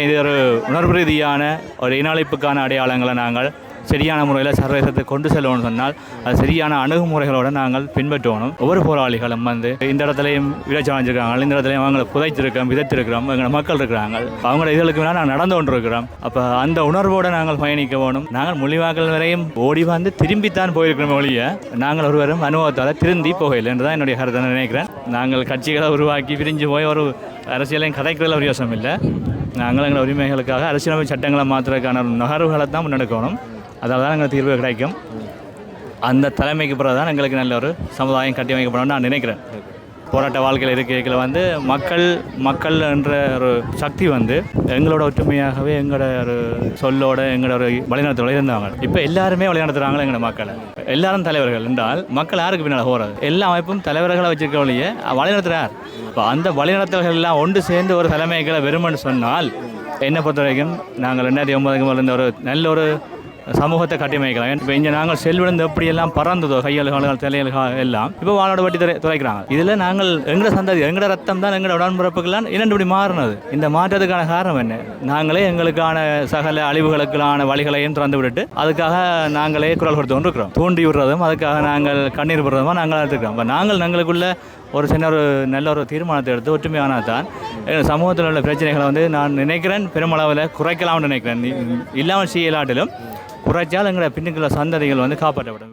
இது ஒரு உணர்வு ரீதியான ஒரு இனஅழிப்புக்கான அடையாளங்களை நாங்கள் சரியான முறையில் சர்வதேசத்தை கொண்டு செல்லணும்னு சொன்னால் அது சரியான அணுகுமுறைகளோடு நாங்கள் பின்பற்றணும். ஒவ்வொரு போராளிகளும் இந்த இடத்துலையும் இடைச்சாலைஞ்சிருக்காங்க, இந்த இடத்துலையும் அவங்களை புதைச்சிருக்கிறோம், விதைத்திருக்கிறோம், எங்கள் மக்கள் இருக்கிறாங்க, அவங்களோட இதுகளுக்கு வேணால் நாங்கள் நடந்து கொண்டு இருக்கிறோம். அப்போ அந்த உணர்வோடு நாங்கள் பயணிக்க வேணும். நாங்கள் மொழிவாக்கள் வரையும் ஓடி திரும்பித்தான் போயிருக்கிறோம் ஒழிய நாங்கள் ஒருவரும் அனுபவத்தால் திருந்தி போகலை என்று தான் என்னுடைய கருத்தை நினைக்கிறேன். நாங்கள் கட்சிகளை உருவாக்கி பிரிஞ்சு போய் ஒரு அரசியலையும் கதைக்கிறதுல ஒரு யோசனம் இல்லை. நாங்கள் எங்கள் உரிமைகளுக்காக அரசியலமைப்பு சட்டங்களை மாற்றுறதுக்கான நகர்வுகளை தான் முன்னெடுக்கணும். அதால் தான் எங்களுக்கு தீர்வு கிடைக்கும். அந்த தலைமைக்கு பிறகு தான் எங்களுக்கு நல்ல ஒரு சமுதாயம் கட்டி வைக்கப்படணும்னு நான் நினைக்கிறேன். போராட்ட வாழ்க்கையில் இருக்கிற மக்கள் என்ற ஒரு சக்தி எங்களோட ஒற்றுமையாகவே எங்களோட ஒரு சொல்லோட எங்களோட ஒரு வழிநடத்தோட இருந்தாங்க. இப்போ எல்லாருமே வழிநடத்துகிறாங்களே எங்களோட மக்களை. எல்லாரும் தலைவர்கள் என்றால் மக்கள் யாருக்கு பின்னால் போகிறது? எல்லா அமைப்பும் தலைவர்களை வச்சிருக்க வழியே வழிநடத்துகிறார். இப்போ அந்த வழிநடத்தல்கள் எல்லாம் ஒன்று சேர்ந்து ஒரு தலைமைகளை வெறுமன்னு சொன்னால் என்னை பொறுத்த வரைக்கும் நாங்கள் 2009 இருந்த ஒரு நல்ல ஒரு சமூகத்தை கட்டியமைக்கலாம். இப்போ இங்கே நாங்கள் செல்விழுந்து எப்படியெல்லாம் பறந்ததோ கையல்கள் தலையல்கள் எல்லாம் இப்போ வாழோட வட்டி துறைக்கிறாங்க. இதில் நாங்கள் எங்களோட சந்ததி எங்களோட ரத்தம் தான் எங்களோட உடன்பிறப்புகள்லாம் இரண்டு இப்படி மாறினது. இந்த மாற்றத்துக்கான காரணம் என்ன? நாங்களே எங்களுக்கான சகல அழிவுகளுக்கான வழிகளையும் திறந்து விட்டுட்டு அதுக்காக நாங்களே குரல் கொடுத்து கொண்டிருக்கிறோம். தூண்டி விடுறதும் அதுக்காக நாங்கள் கண்ணீர் விடுறதுமா நாங்கள் எடுத்துக்கிறோம். இப்போ நாங்கள் எங்களுக்குள்ள ஒரு சின்ன ஒரு நல்ல ஒரு தீர்மானத்தை எடுத்து ஒற்றுமையானால் தான் சமூகத்தில் உள்ள பிரச்சனைகளை நான் நினைக்கிறேன் பெருமளவில் குறைக்கலாம்னு நினைக்கிறேன். இல்லாமல் செய்யலாட்டிலும் குறைச்சால் எங்களை பின்னுக்குள்ள சந்ததிகள் காப்பாற்றப்படும்.